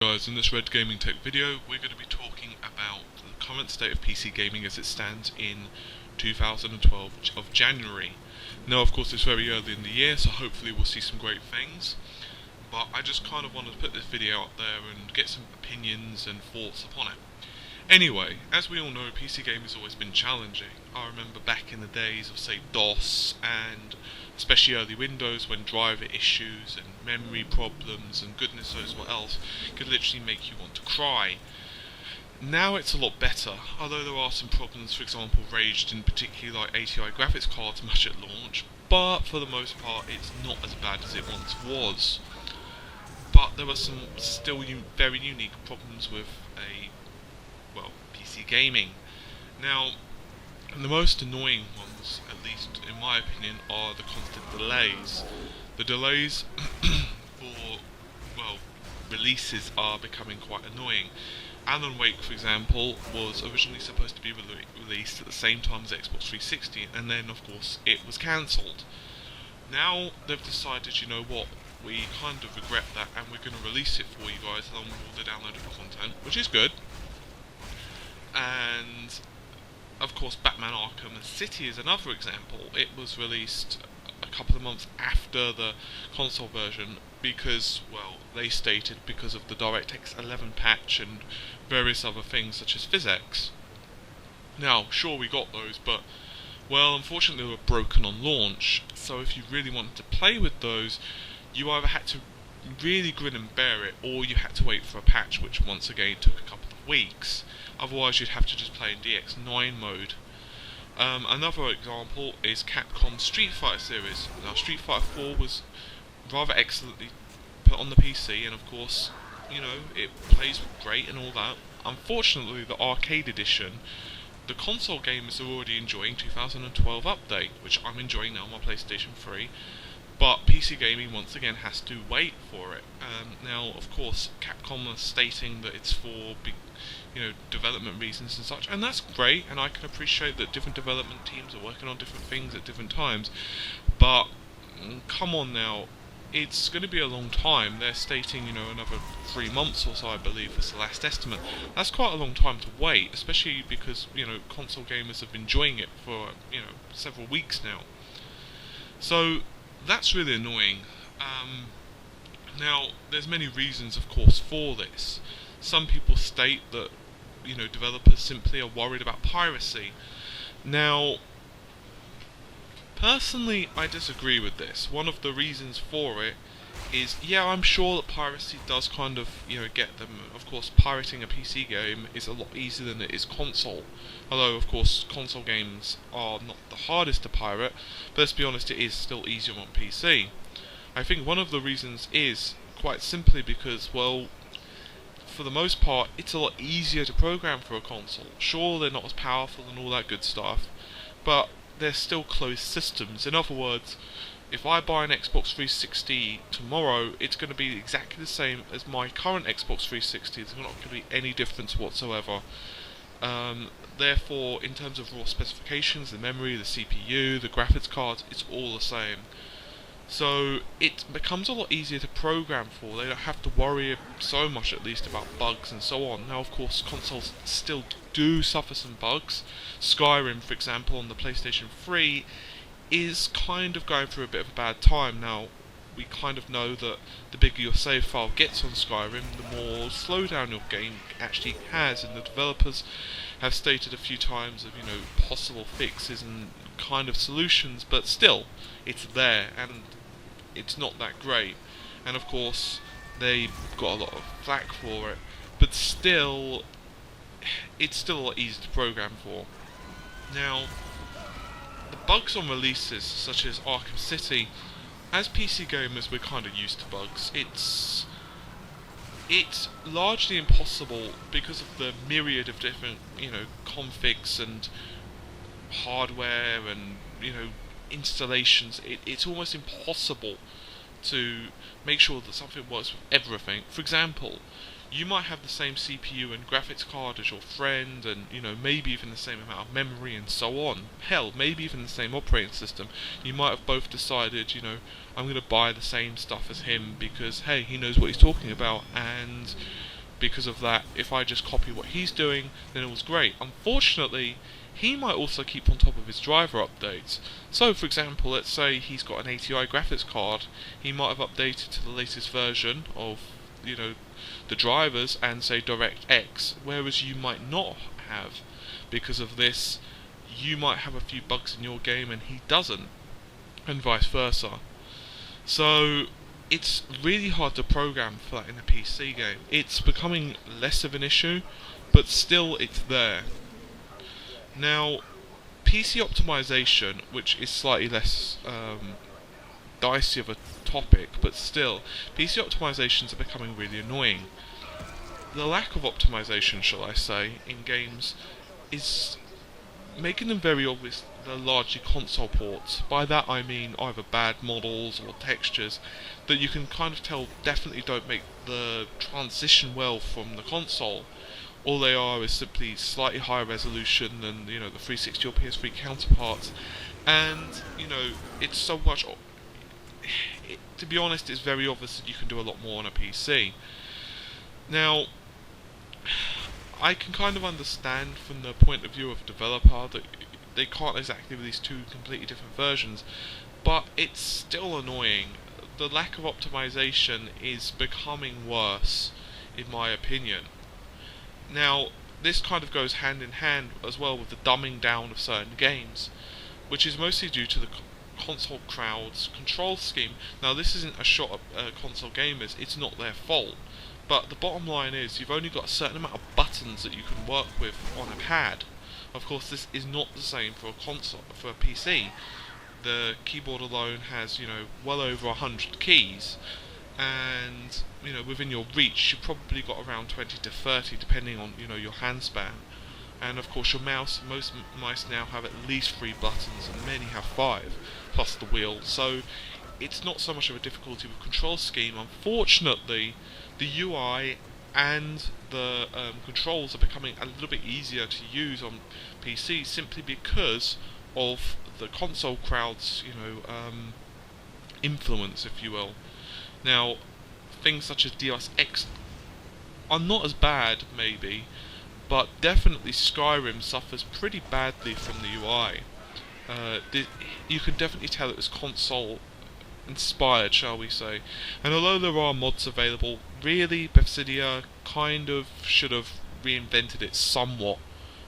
Guys, in this Red Gaming Tech video, we're going to be talking about the current state of PC gaming as it stands in 2012 of January. Now, of course, it's very early in the year, so hopefully we'll see some great things. But I just kind of wanted to put this video out there and get some opinions and thoughts upon it. Anyway, as we all know, PC gaming has always been challenging. I remember back in the days of, say, DOS and especially early Windows, when driver issues and memory problems and goodness knows what else could literally make you want to cry. Now it's a lot better, although there are some problems. For example, Rage didn't particularly like ATI graphics cards much at launch, but for the most part it's not as bad as it once was. But there are some still very unique problems with PC gaming. Now, the most annoying ones, at least in my opinion, are the constant delays. The delays for, releases are becoming quite annoying. Alan Wake, for example, was originally supposed to be released at the same time as Xbox 360, and then, of course, it was cancelled. Now, they've decided, you know what, we kind of regret that, and we're going to release it for you guys along with all the downloadable content, which is good. And of course, Batman Arkham City is another example. It was released a couple of months after the console version because, they stated because of the DirectX 11 patch and various other things such as physics. Now, sure, we got those, but, unfortunately they were broken on launch, so if you really wanted to play with those, you either had to really grin and bear it, or you had to wait for a patch, which once again took a couple of weeks. Otherwise you'd have to just play in DX9 mode. Another example is Capcom's Street Fighter series. Now, Street Fighter 4 was rather excellently put on the PC, and of course, it plays great and all that. Unfortunately, the arcade edition, the console gamers are already enjoying 2012 update, which I'm enjoying now on my PlayStation 3. But PC gaming once again has to wait for it. Now, of course, Capcom are stating that it's for development reasons and such, and that's great, and I can appreciate that different development teams are working on different things at different times. But come on now, it's going to be a long time. They're stating, another 3 months or so, I believe, was the last estimate. That's quite a long time to wait, especially because console gamers have been enjoying it for several weeks now. So that's really annoying. Now, there's many reasons, of course, for this. Some people state that, developers simply are worried about piracy. Now, personally, I disagree with this. One of the reasons for it is, I'm sure that piracy does kind of, get them. Of course, pirating a PC game is a lot easier than it is console. Although, of course, console games are not the hardest to pirate, but let's be honest, it is still easier on PC. I think one of the reasons is, quite simply, because, for the most part, it's a lot easier to program for a console. Sure, they're not as powerful and all that good stuff, but they're still closed systems. In other words, if I buy an Xbox 360 tomorrow, it's going to be exactly the same as my current Xbox 360. There's not going to be any difference whatsoever. Therefore, in terms of raw specifications, the memory, the CPU, the graphics cards, it's all the same. So it becomes a lot easier to program for. They don't have to worry so much, at least, about bugs and so on. Now, of course, consoles still do suffer some bugs. Skyrim, for example, on the PlayStation 3 is kind of going through a bit of a bad time. Now, we kind of know that the bigger your save file gets on Skyrim, the more slowdown your game actually has, and the developers have stated a few times of, possible fixes and kind of solutions, but still, it's there, and it's not that great. And of course, they got a lot of flack for it, but still, it's still a lot easier to program for. Now, the bugs on releases, such as Arkham City, as PC gamers, we're kind of used to bugs. It's largely impossible because of the myriad of different, configs and hardware and, installations. It's almost impossible to make sure that something works with everything. For example, you might have the same CPU and graphics card as your friend, and maybe even the same amount of memory and so on. Hell, maybe even the same operating system. You might have both decided, I'm going to buy the same stuff as him because, hey, he knows what he's talking about, and because of that, if I just copy what he's doing, then it was great. Unfortunately, he might also keep on top of his driver updates. So, for example, let's say he's got an ATI graphics card, he might have updated to the latest version of, the drivers and say DirectX, whereas you might not have. Because of this, you might have a few bugs in your game and he doesn't, and vice versa. So it's really hard to program for that in a PC game. It's becoming less of an issue, but still it's there. Now, PC optimization, which is slightly less dicey of a topic, but still, PC optimizations are becoming really annoying. The lack of optimization, shall I say, in games is making them very obvious they're largely console ports. By that I mean either bad models or textures that you can kind of tell definitely don't make the transition well from the console. All they are is simply slightly higher resolution than the 360 or PS3 counterparts, and it's so much. To be honest, it's very obvious that you can do a lot more on a PC. Now, I can kind of understand from the point of view of a developer that they can't exactly release two completely different versions, but it's still annoying. The lack of optimization is becoming worse, in my opinion. Now, this kind of goes hand in hand as well with the dumbing down of certain games, which is mostly due to the console crowd's control scheme. Now, this isn't a shot at console gamers, it's not their fault. But the bottom line is, you've only got a certain amount of buttons that you can work with on a pad. Of course, this is not the same for a console, for a PC. The keyboard alone has, well over 100 keys, and within your reach, you've probably got around 20 to 30, depending on your hand span. And of course, your mouse, most mice now have at least 3 buttons, and many have 5, plus the wheel. So it's not so much of a difficulty with control scheme. Unfortunately, the UI and the controls are becoming a little bit easier to use on PC simply because of the console crowd's influence, if you will. Now, things such as DLSX are not as bad, maybe, but definitely Skyrim suffers pretty badly from the UI. You can definitely tell it was console inspired, shall we say. And although there are mods available, really Bethesda kind of should have reinvented it somewhat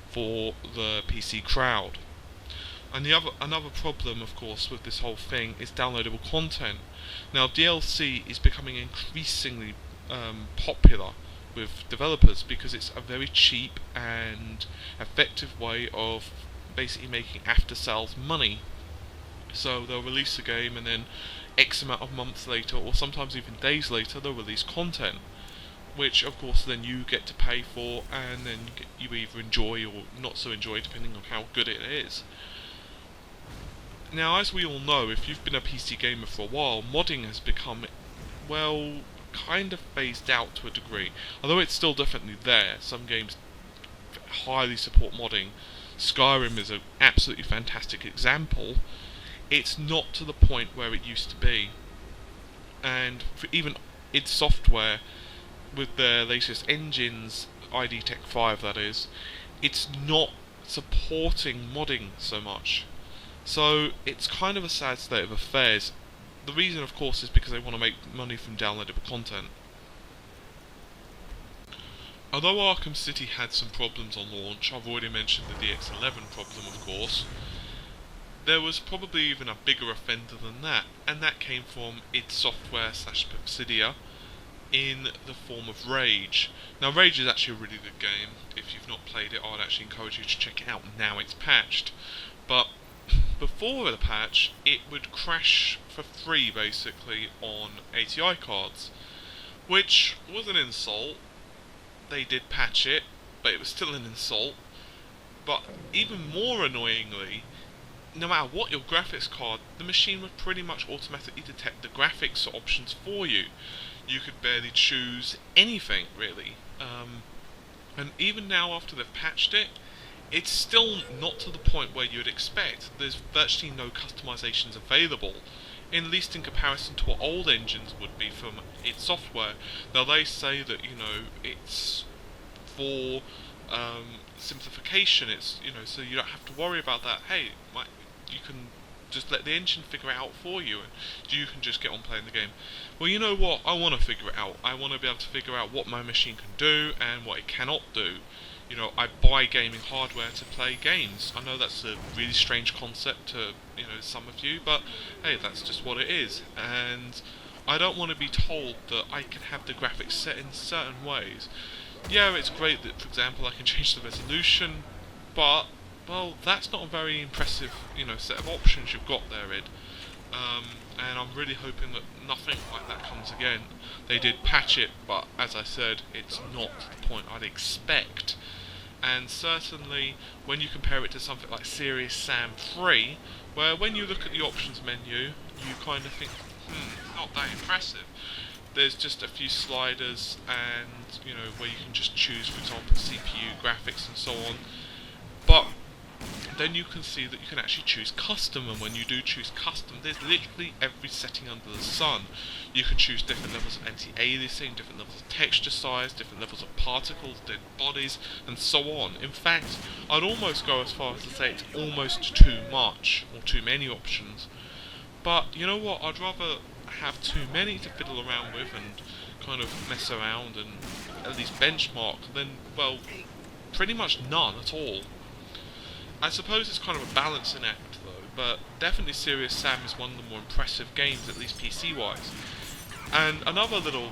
for the PC crowd. And another problem, of course, with this whole thing is downloadable content. Now, DLC is becoming increasingly popular with developers because it's a very cheap and effective way of basically making after-sales money. So they'll release a game and then X amount of months later, or sometimes even days later, they'll release content, which of course then you get to pay for, and then you either enjoy or not so enjoy depending on how good it is. Now, as we all know, if you've been a PC gamer for a while, modding has become, well, kind of phased out to a degree. Although it's still definitely there, some games highly support modding. Skyrim is an absolutely fantastic example. It's not to the point where it used to be. And for even id Software, with their latest engines, ID Tech 5 that is, it's not supporting modding so much. So it's kind of a sad state of affairs. The reason, of course, is because they want to make money from downloadable content. Although Arkham City had some problems on launch, I've already mentioned the DX11 problem, of course, there was probably even a bigger offender than that, and that came from id Software / Bethesda in the form of Rage. Now, Rage is actually a really good game. If you've not played it, I'd actually encourage you to check it out. Now it's patched. But before the patch, it would crash for free, basically, on ATI cards, which was an insult. They did patch it, but it was still an insult. But even more annoyingly, no matter what your graphics card, the machine would pretty much automatically detect the graphics options for you. You could barely choose anything, really. And even now, after they've patched it, it's still not to the point where you'd expect. There's virtually no customizations available. in least in comparison to what old engines would be from its software. Now they say that it's for simplification. It's so you don't have to worry about that. Hey, you can just let the engine figure it out for you, and you can just get on playing the game. Well, you know what? I want to figure it out. I want to be able to figure out what my machine can do and what it cannot do. I buy gaming hardware to play games. I know that's a really strange concept to some of you, but hey, that's just what it is. And I don't want to be told that I can have the graphics set in certain ways. Yeah, it's great that, for example, I can change the resolution, but well, that's not a very impressive, set of options you've got there, Ed. And I'm really hoping that nothing like that comes again. They did patch it, but as I said, it's not the point I'd expect. And certainly, when you compare it to something like Serious Sam 3, where when you look at the options menu, you kind of think, not that impressive. There's just a few sliders, and where you can just choose, for example, CPU, graphics, and so on. But then you can see that you can actually choose custom, and when you do choose custom, there's literally every setting under the sun. You can choose different levels of anti-aliasing, different levels of texture size, different levels of particles, dead bodies, and so on. In fact, I'd almost go as far as to say it's almost too much, or too many options. But you know what, I'd rather have too many to fiddle around with and kind of mess around and at least benchmark than, well, pretty much none at all. I suppose it's kind of a balancing act though, but definitely Serious Sam is one of the more impressive games, at least PC-wise. And another little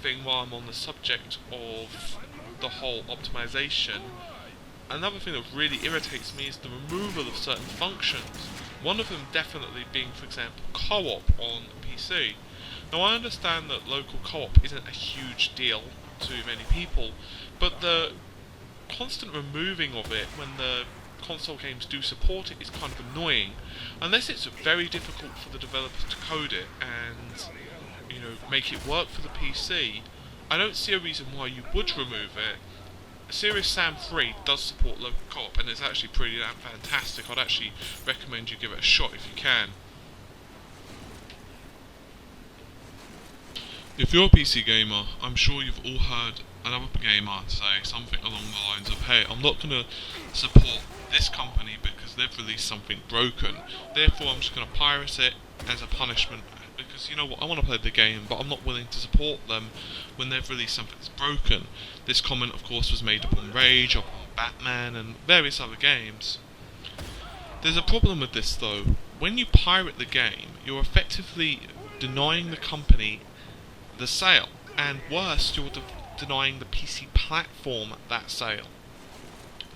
thing while I'm on the subject of the whole optimization, another thing that really irritates me is the removal of certain functions. One of them definitely being, for example, co-op on PC. Now I understand that local co-op isn't a huge deal to many people, but the constant removing of it when the console games do support it is kind of annoying, unless it's very difficult for the developers to code it and make it work for the PC. I don't see a reason why you would remove it. Serious Sam 3 does support local co-op, and it's actually pretty damn fantastic. I'd actually recommend you give it a shot if you can. If you're a PC gamer, I'm sure you've all heard another gamer say something along the lines of, hey, I'm not going to support this company because they've released something broken, therefore I'm just going to pirate it as a punishment, because you know what, I want to play the game, but I'm not willing to support them when they've released something that's broken. This comment, of course, was made upon Rage, upon Batman, and various other games. There's a problem with this though. When you pirate the game, you're effectively denying the company the sale, and worse, you're denying the PC platform that sale.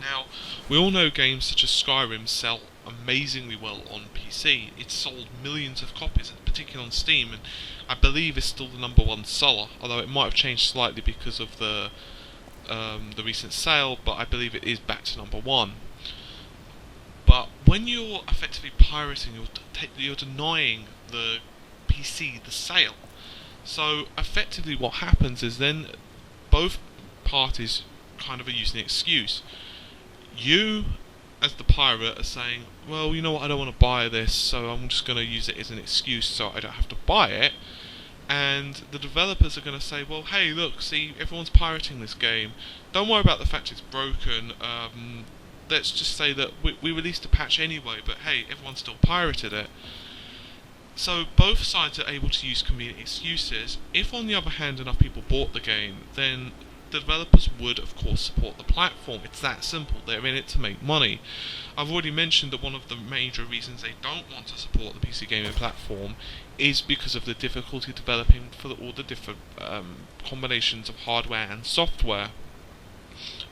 Now, we all know games such as Skyrim sell amazingly well on PC. It's sold millions of copies, particularly on Steam, and I believe it's still the #1 seller, although it might have changed slightly because of the recent sale, but I believe it is back to #1. But when you're effectively pirating, you're denying the PC the sale. So effectively what happens is then both parties kind of are using an excuse. You, as the pirate, are saying, well, you know what, I don't want to buy this, so I'm just going to use it as an excuse so I don't have to buy it. And the developers are going to say, well, hey, look, see, everyone's pirating this game. Don't worry about the fact it's broken. Let's just say that we released a patch anyway, but hey, everyone still pirated it. So both sides are able to use convenient excuses. If, on the other hand, enough people bought the game, then the developers would, of course, support the platform. It's that simple. They're in it to make money. I've already mentioned that one of the major reasons they don't want to support the PC gaming platform is because of the difficulty developing for all the different combinations of hardware and software,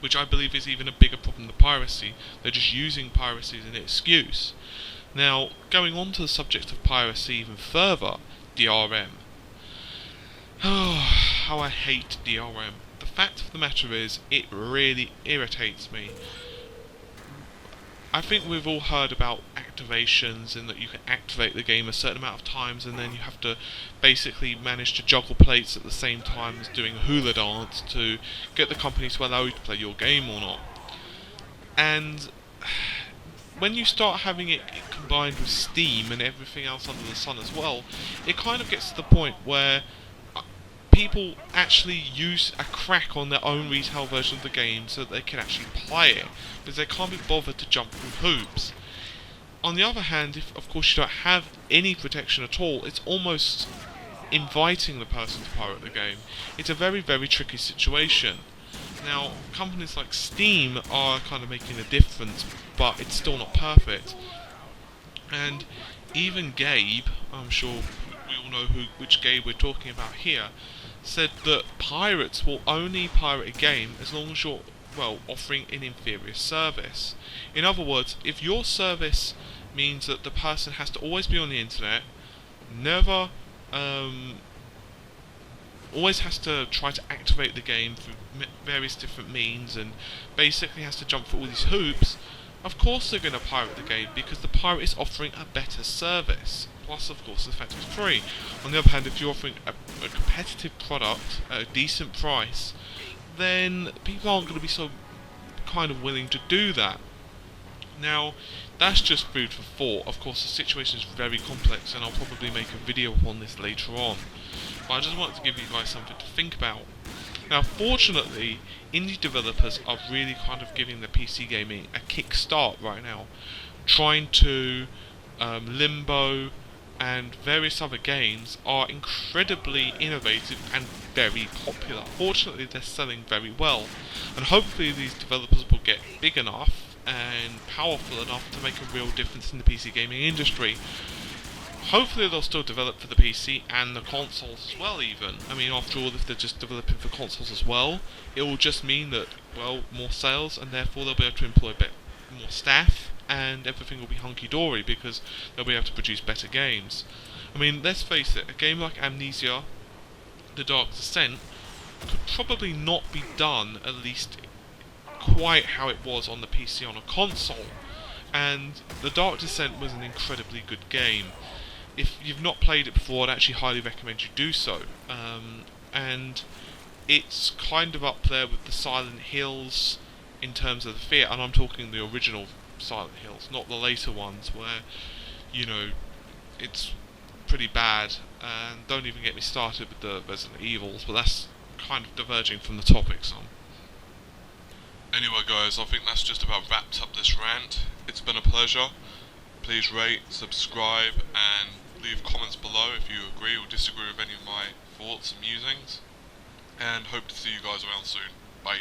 which I believe is even a bigger problem than piracy. They're just using piracy as an excuse. Now, going on to the subject of piracy even further, DRM. Oh, how I hate DRM. The fact of the matter is, it really irritates me. I think we've all heard about activations, and that you can activate the game a certain amount of times and then you have to basically manage to juggle plates at the same time as doing a hula dance to get the company to allow you to play your game or not. And when you start having it combined with Steam and everything else under the sun as well, it kind of gets to the point where people actually use a crack on their own retail version of the game so that they can actually play it, because they can't be bothered to jump through hoops. On the other hand, if of course you don't have any protection at all, it's almost inviting the person to pirate the game. It's a very, very tricky situation. Now, companies like Steam are kind of making a difference, but it's still not perfect. And even Gabe, I'm sure we all know which Gabe we're talking about here, said that pirates will only pirate a game as long as you're, well, offering an inferior service. In other words, if your service means that the person has to always be on the internet, never, always has to try to activate the game through various different means, and basically has to jump through all these hoops, of course they're going to pirate the game, because the pirate is offering a better service. Plus, of course, the fact it's free. On the other hand, if you're offering a competitive product at a decent price, then people aren't going to be so kind of willing to do that. Now, that's just food for thought. Of course, the situation is very complex, and I'll probably make a video upon this later on. But I just wanted to give you guys something to think about. Now, fortunately, indie developers are really kind of giving the PC gaming a kickstart right now, trying to Limbo and various other games are incredibly innovative and very popular. Fortunately, they're selling very well, and hopefully these developers will get big enough and powerful enough to make a real difference in the PC gaming industry. Hopefully they'll still develop for the PC and the consoles as well even. I mean, after all, if they're just developing for consoles as well, it will just mean that, well, more sales, and therefore they'll be able to employ a bit more staff, and everything will be hunky-dory because they'll be able to produce better games. I mean, let's face it, a game like Amnesia, The Dark Descent, could probably not be done, at least quite how it was on the PC on a console. And The Dark Descent was an incredibly good game. If you've not played it before, I'd actually highly recommend you do so. And it's kind of up there with the Silent Hills in terms of the fear, and I'm talking the original Silent Hills, not the later ones where, you know, it's pretty bad. And don't even get me started with the Resident Evils, but that's kind of diverging from the topic some. Anyway guys, I think that's just about wrapped up this rant. It's been a pleasure. Please rate, subscribe, and leave comments below if you agree or disagree with any of my thoughts and musings. And hope to see you guys around soon. Bye.